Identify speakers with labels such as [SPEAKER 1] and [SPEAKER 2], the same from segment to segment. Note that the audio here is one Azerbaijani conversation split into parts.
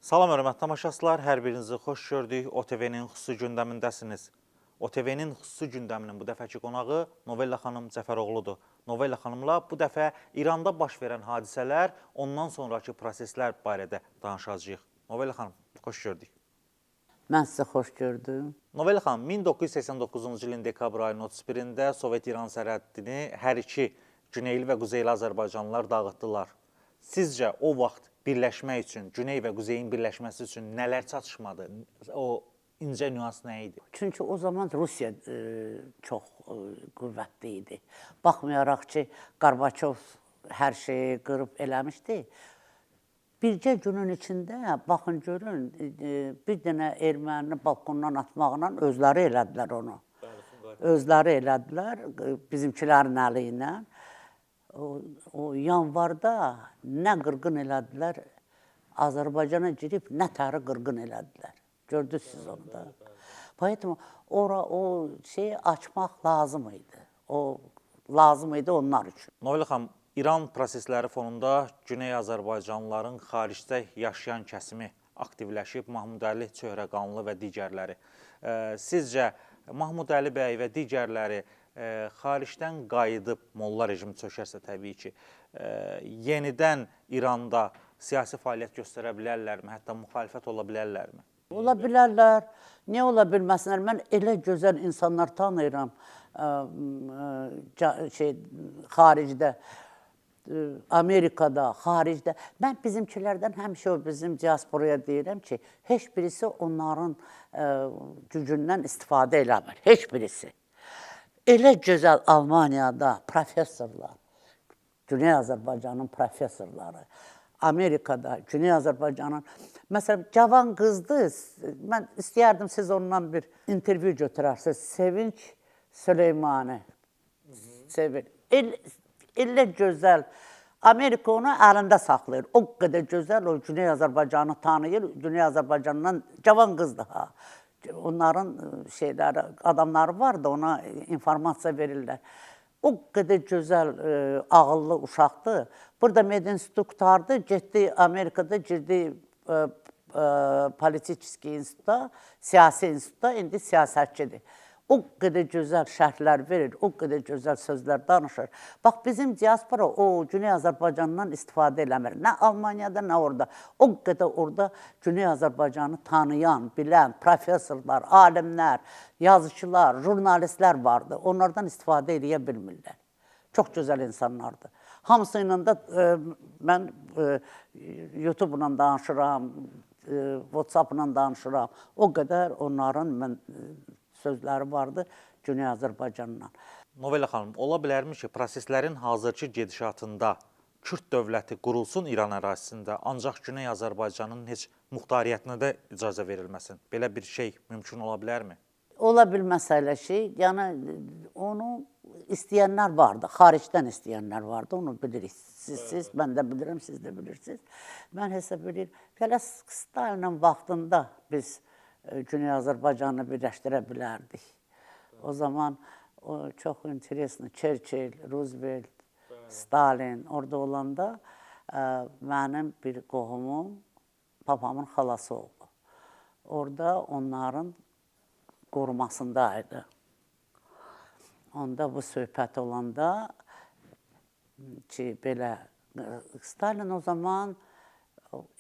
[SPEAKER 1] Salam, hörmətli tamaşaçılar, hər birinizi xoş gördük. OTV-nin xüsusi gündəmindəsiniz. OTV-nin xüsusi gündəminin bu dəfəki qonağı Novella xanım Cəfəroğludur. Novella xanımla bu dəfə İranda baş verən hadisələr, ondan sonraki proseslər barədə danışacağıq. Novella xanım, xoş gördük.
[SPEAKER 2] Mən sizə xoş gördüm.
[SPEAKER 1] Novella xanım, 1989-cu ilin dekabr ayının 31-də Sovet-İran sərhəddini hər iki Güneyli və Quzeyli Azərbaycanlılar dağıtdılar. Sizcə o vaxt birləşmək üçün, Güney və Quzeyin birləşməsi üçün nələr çatışmadı? O incə nüans nə idi?
[SPEAKER 2] Çünki o zaman Rusiya çox qüvvətli idi. Baxmayaraq ki, Qarbaçov hər şeyi qırıb eləmişdi. Bircə günün içində, baxın görün, bir dənə ermənini balkondan atmaqla özləri elədilər onu. Özləri elədilər, bizimkilərin əli ilə. O yanvarda nə qırğın elədilər, Azərbaycana girib nə təri qırğın elədilər. Gördünüz siz onu da. Poэтому ora o şeyi açmaq lazım idi. O lazım idi onlar üçün.
[SPEAKER 1] Novella xanım, İran prosesləri fonunda Güney Azərbaycanlıların xaricdə yaşayan kəsimi aktivləşib, Mahmud Əli Çöhrəqanlı və digərləri. Sizcə Mahmud Əli bəy və digərləri xaricdən qayıdıb, molla rejimi çökərsə təbii ki, yenidən İranda siyasi fəaliyyət göstərə bilərlərmi, hətta müxalifət ola bilərlərmi?
[SPEAKER 2] Ola bilərlər, niyə ola bilməsinlər? Mən elə gözəl insanlar tanıyıram xaricdə, Amerikada, xaricdə. Mən bizimkilərdən həmişə o bizim diasporaya deyirəm ki, heç birisi onların gücündən istifadə eləmir, heç birisi. Elə gözəl Almaniyada professorlar, Güney Azərbaycanın professorları, Amerikada, Güney Azərbaycanın, məsələn, cavan qızdır, mən istəyərdim siz ondan bir intervyu götürərsiniz, Sevinç Süleymani, elə gözəl, Amerika onu əlində saxlayır, o qədər gözəl, o Güney Azərbaycanı tanıyır, Güney Azərbaycandan cavan qızdır ha. Onların şeyləri, adamları var da ona informasiya verirlər. O qədər gözəl, ağıllı uşaqdır. Burada Medinstitutu qutardı, getdi Amerikada, girdi Politiski instituta, siyasi instituta, indi siyasətçidir. O qədər gözəl şərhlər verir, o qədər gözəl sözlər danışır. Bax, bizim diaspora o Güney Azərbaycandan istifadə eləmir. Nə Almaniyada, nə orada. O qədər orada Güney Azərbaycanı tanıyan, bilən professorlar, alimlər, yazıçılar, jurnalistlər vardı. Onlardan istifadə edə bilmirlər. Çox gözəl insanlardır. Hamısıyla da mən YouTube-la danışıram, WhatsApp-la danışıram. O qədər onların sözləri vardı Güney Azərbaycanla.
[SPEAKER 1] Novella xanım, ola bilərmi ki, proseslərin hazırki gedişatında Kürd dövləti qurulsun İran ərazisində, ancaq Güney Azərbaycanın heç muxtariyyətinə də icazə verilməsin? Belə bir şey mümkün ola bilərmi?
[SPEAKER 2] Ola bilməsə elə şey, yəni onu istəyənlər vardı, xaricdən istəyənlər vardı, onu bilirik. Siz, mən də bilirəm, siz də bilirsiniz. Mən hesab edirəm, belə Stalinin vaxtında biz Güney Azərbaycanı birləşdirə bilərdik. O zaman çox interesli, Churchill, Roosevelt, Stalin orada olanda mənim bir qohumum, papamın xalası oldu. Orada onların qorumasındaydı. Onda bu söhbət olanda ki, belə, Stalin o zaman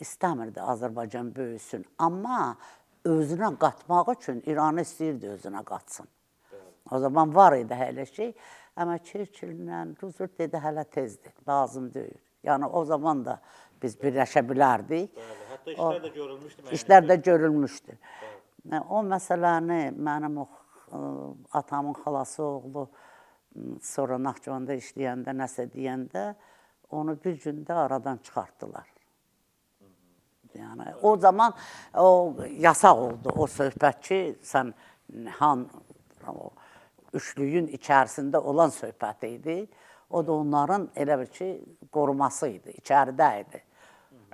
[SPEAKER 2] istəmirdi Azərbaycan böyüsün. Amma özünə qatmaq üçün İranı istəyirdi özünə qatsın. O zaman var idi hələ şey. Amma Churchill-lə Roosevelt dedi, hələ tezdir, lazım deyil. Yəni o zaman da biz birləşə bilərdik.
[SPEAKER 1] Hətta işlər də görülmüşdü.
[SPEAKER 2] İşlər də görülmüşdü. O məsələni mənim atamın xalası oğlu sonra Naxçıvanda işləyəndə, nəsə deyəndə onu bir gündə aradan çıxartdılar. Yəni, o zaman yasaq oldu o söhbət ki, sən üçlüyün içərisində olan söhbət idi. O da onların elə bir ki, qoruması idi, içəridə idi.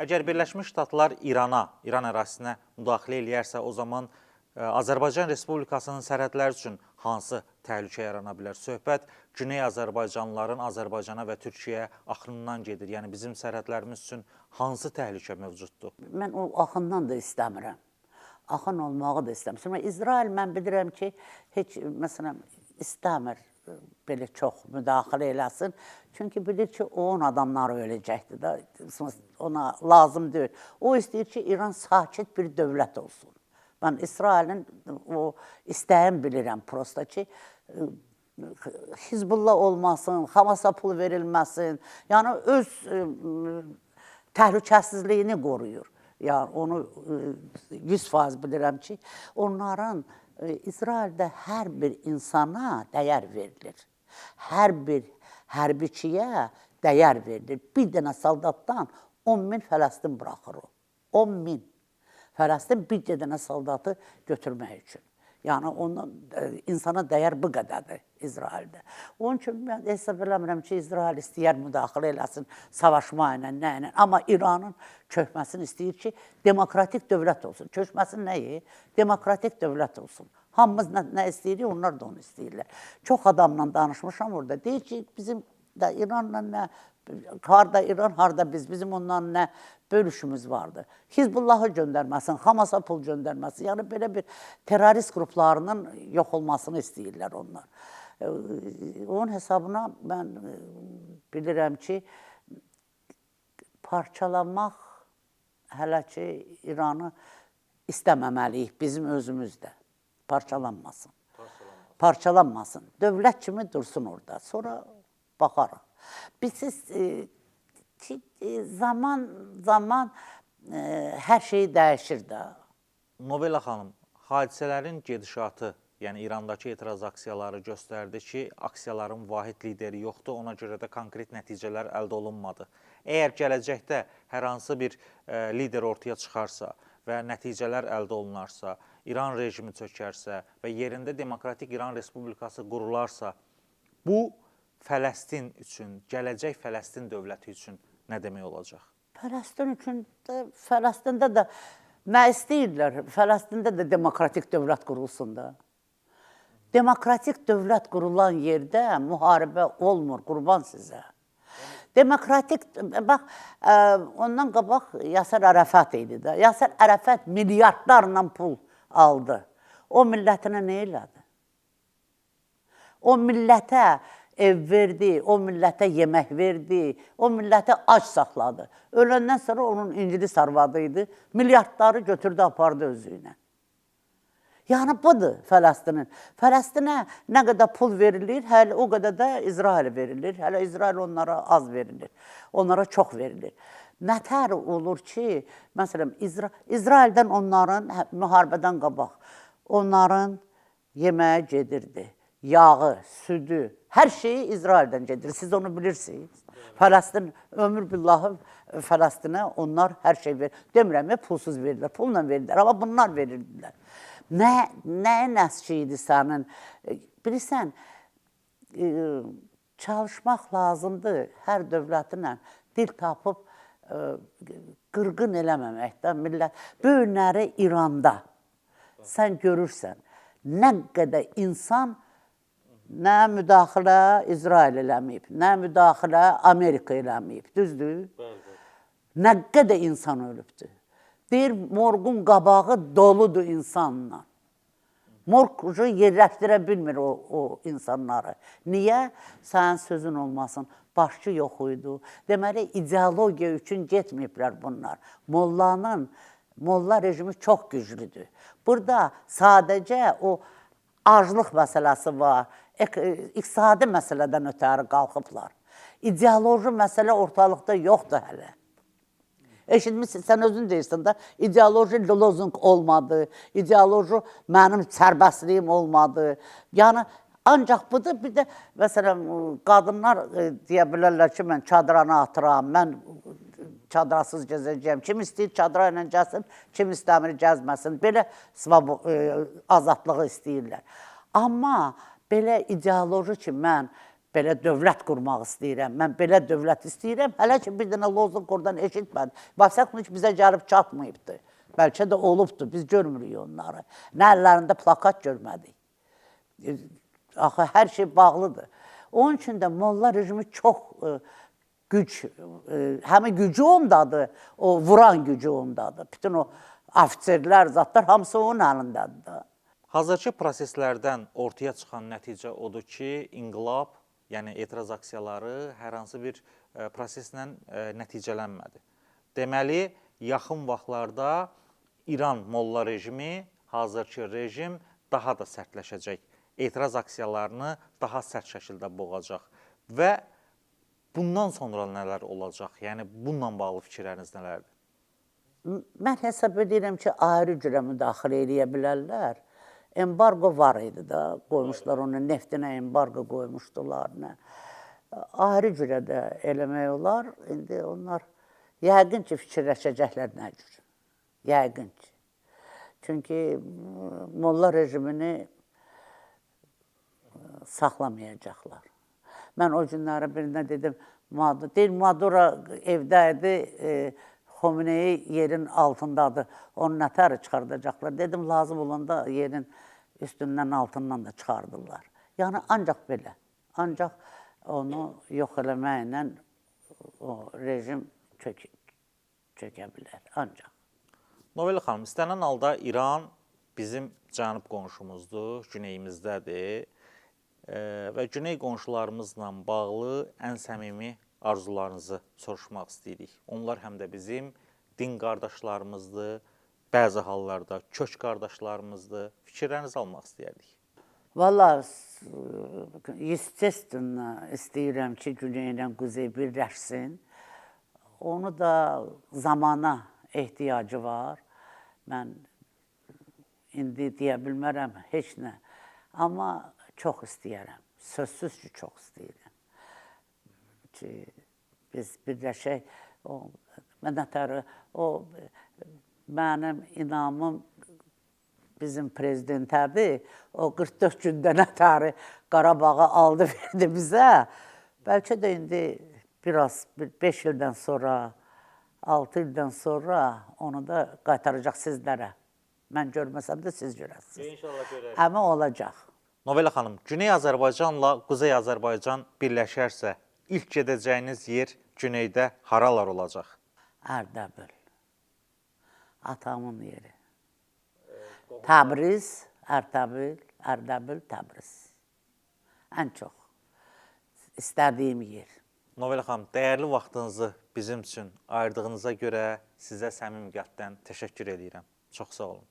[SPEAKER 1] Əgər Birləşmiş Ştatlar İran ərazisinə müdaxilə eləyərsə, o zaman Azərbaycan Respublikasının sərhədləri üçün hansı təhlükə yarana bilər? Söhbət Güney Azərbaycanlıların Azərbaycana və Türkiyəyə axınından gedir. Yəni bizim sərhədlərimiz üçün hansı təhlükə mövcuddur?
[SPEAKER 2] Mən o axından da istəmirəm. Axın olmağı da istəmirəm. Sonra İsrail mən bilirəm ki, heç məsələn istəmir belə çox müdaxilə eləsin. Çünki bilir ki, onun adamları öləcəkdir da, ona lazım deyil. O istəyir ki, İran sakit bir dövlət olsun. Mən İsrailin o istəyini bilirəm prosta ki, Hizbullah olmasın, Hamasa pul verilməsin. Yəni öz təhlükəsizliyini qoruyur. Yəni onu 100% bilirəm ki, onların İsraildə hər bir insana dəyər verilir. Hər bir hərbiçiyə dəyər verilir. Bir dənə saldatdan 10.000 Fələstin buraxır o. 10.000 Fələstin bir dənə saldatı götürmək üçün. Yəni ondan insana dəyər bu qədərdir İsraildə. Onun üçün mən hesab eləmirəm ki, İsrail istəyər müdaxilə eləsin savaşma ilə, nə ilə. Amma İranın çökməsini istəyir ki, demokratik dövlət olsun. Çökməsin nəyi? Demokratik dövlət olsun. Hamımız nə istəyirik, onlar da onu istəyirlər. Çox adamla danışmışam orada. Deyir ki, bizim də İranla nə, harda İran, harda biz, bizim ondan nə bölüşümüz vardı. Hizbullahı göndərməsin, Hamasa pul göndərməsin. Yəni belə bir terrorist qruplarının yox olmasını istəyirlər onlar. Onun hesabına mən bilirəm ki, parçalamaq hələ ki İranı istəməməliyik bizim özümüzdə. Parçalanmasın. Parçalanmasın. Dövlət kimi dursun orada. Sonra baxarıq. Biz zaman hər şey dəyişir də.
[SPEAKER 1] Nobela xanım, hadisələrin gedişatı, yəni İrandakı etiraz aksiyaları göstərdi ki, aksiyaların vahid lideri yoxdur, ona görə də konkret nəticələr əldə olunmadı. Əgər gələcəkdə hər hansı bir lider ortaya çıxarsa və nəticələr əldə olunarsa, İran rejimi çökərsə və yerində demokratik İran Respublikası qurularsa, bu Fələstin üçün, gələcək Fələstin dövləti üçün nə demək olacaq?
[SPEAKER 2] Fələstin üçün də, Fələstində də nə istəyirlər? Fələstində də demokratik dövlət qurulsun da. Demokratik dövlət qurulan yerdə müharibə olmur, qurban sizə. Demokratik, bax, ondan qabaq Yasər Ərəfət idi də. Yasər Ərəfət milyardlarla pul aldı. O millətinə nə elədi? O millətə ev verdi, o millətə yemək verdi, o millətə ac saxladı. Öləndən sonra onun ingilis arvadı idi, milyardları götürdü, apardı özüylə. Yəni budur Fələstinin. Fələstinə nə qədər pul verilir, hələ o qədər də İsrail verilir. Hələ İsrail onlara az verilir, onlara çox verilir. Nətər olur ki, məsələn, İsraildən onların müharibədən qabaq, onların yeməyə gedirdi. Yağı, südü, hər şeyi İsraildən gedir. Siz onu bilirsiniz. Fələstin, ömür billahı Fələstinə onlar hər şey verir. Demirəm, pulsuz verirlər, pulla verirlər, amma bunlar verirdilər. Nəyin əski idi sənin? Bilirsən, çalışmaq lazımdır hər dövlətinlə dil tapıb qırğın eləməməkdə millət. Böyünləri İranda sən görürsən, nə qədər insan nə müdaxilə İsrail eləməyib, nə müdaxilə Amerika eləməyib, düzdür? Nə qədər insan ölübdür. Deyir, morqun qabağı doludur insanla. Morq yerləşdirə bilmir o insanları. Niyə? Sənin sözün olmasın, başçı yox idi. Deməli, ideologiya üçün getməyiblər bunlar. Molla rejimi çox güclüdür. Burada sadəcə o aclıq məsələsi var, iqtisadi məsələdən ötəri qalxıblar. İdeoloji məsələ ortalıqda yoxdur hələ. Eşitmişsin, sən özün deyirsən də, ideoloji lozunq olmadı, ideoloji mənim sərbəstliyim olmadı. Yəni, ancaq budur, bir də, məsələn, qadınlar deyə bilərlər ki, mən çadıranı atıram, mən çadırasız gəzəcəyəm. Kim istəyir çadıra ilə gəlsin, kim istəmir gəzməsin. Belə azadlığı istəyirlər. Amma belə ideoloji ki, mən belə dövlət qurmaq istəyirəm, mən belə dövlət istəyirəm, hələ ki bir dənə lozunq oradan eşitmədim. Vasaqlıç bizə gəlib çatmayıbdır. Bəlkə də olubdur, biz görmürük onları. Nə əllərində plakat görmədik. Axı, hər şey bağlıdır. Onun üçün də molla rejimi çox güc, həmin gücü ondadır, o vuran gücü ondadır. Bütün o ofitserlər, zatlar hamısı onun əlindədir də.
[SPEAKER 1] Hazırki proseslərdən ortaya çıxan nəticə odur ki, inqilab, yəni etiraz aksiyaları hər hansı bir proseslə nəticələnmədi. Deməli, yaxın vaxtlarda İran molla rejimi, hazırki rejim daha da sərtləşəcək. Etiraz aksiyalarını daha sərt şəkildə boğacaq və bundan sonra nələr olacaq? Yəni, bununla bağlı fikirləriniz nələrdir?
[SPEAKER 2] Mən hesab edirəm ki, ayrı cürə müdaxilə edə bilərlər. Embargo var idi da, qoymuşlar onu, neftinə embargo qoymuşdular. Ayrı cürə də eləmək olar. İndi onlar yəqin ki, fikirləşəcəklər nə cür. Yəqin ki. Çünki molla rejimini saxlamayacaqlar. Mən o günləri birində dedim, Maduro evdə idi, Xomeneyi yerin altındadır, onu nətər çıxardacaqlar. Dedim, lazım olanda yerin üstündən, altından da çıxardırlar. Yəni, ancaq belə, ancaq onu yox eləməklə o rejim çökə bilər, ancaq.
[SPEAKER 1] Novel xanım, istənilən halda İran bizim cənub qonşumuzdur, güneyimizdədir və güney qonşularımızla bağlı ən səmimi arzularınızı soruşmaq istəyirik. Onlar həm də bizim din qardaşlarımızdır, bəzi hallarda kök qardaşlarımızdır. Fikirlərinizi almaq istəyərdik.
[SPEAKER 2] Valla, естественно, istəyirəm ki, Güney ilə Quzey birləşsin. Onu da zamana ehtiyacı var. Mən indi deyə bilmərəm heç nə. Amma çox istəyərəm. Sözsüz ki, çox istəyirəm. Ki, biz birləşək. Mənim inamım bizim prezidentədir. O 44 gündə nətəri Qarabağı aldı, verdi bizə. Bəlkə də indi biraz 5 ildən sonra, 6 ildən sonra onu da qaytaracaq sizlərə. Mən görməsəm də siz görəsiniz.
[SPEAKER 1] İnşallah görərik.
[SPEAKER 2] Amma olacaq.
[SPEAKER 1] Novel xanım, Güney Azərbaycanla Quzey Azərbaycan birləşərsə, ilk gedəcəyiniz yer güneydə haralar olacaq?
[SPEAKER 2] Ərdəbil. Atamın yeri. Təbriz, Ərdəbil, Təbriz. Ən çox istədiyim yer.
[SPEAKER 1] Novel xanım, dəyərli vaxtınızı bizim üçün ayırdığınıza görə sizə səmimi qəlbdən təşəkkür edirəm. Çox sağ olun.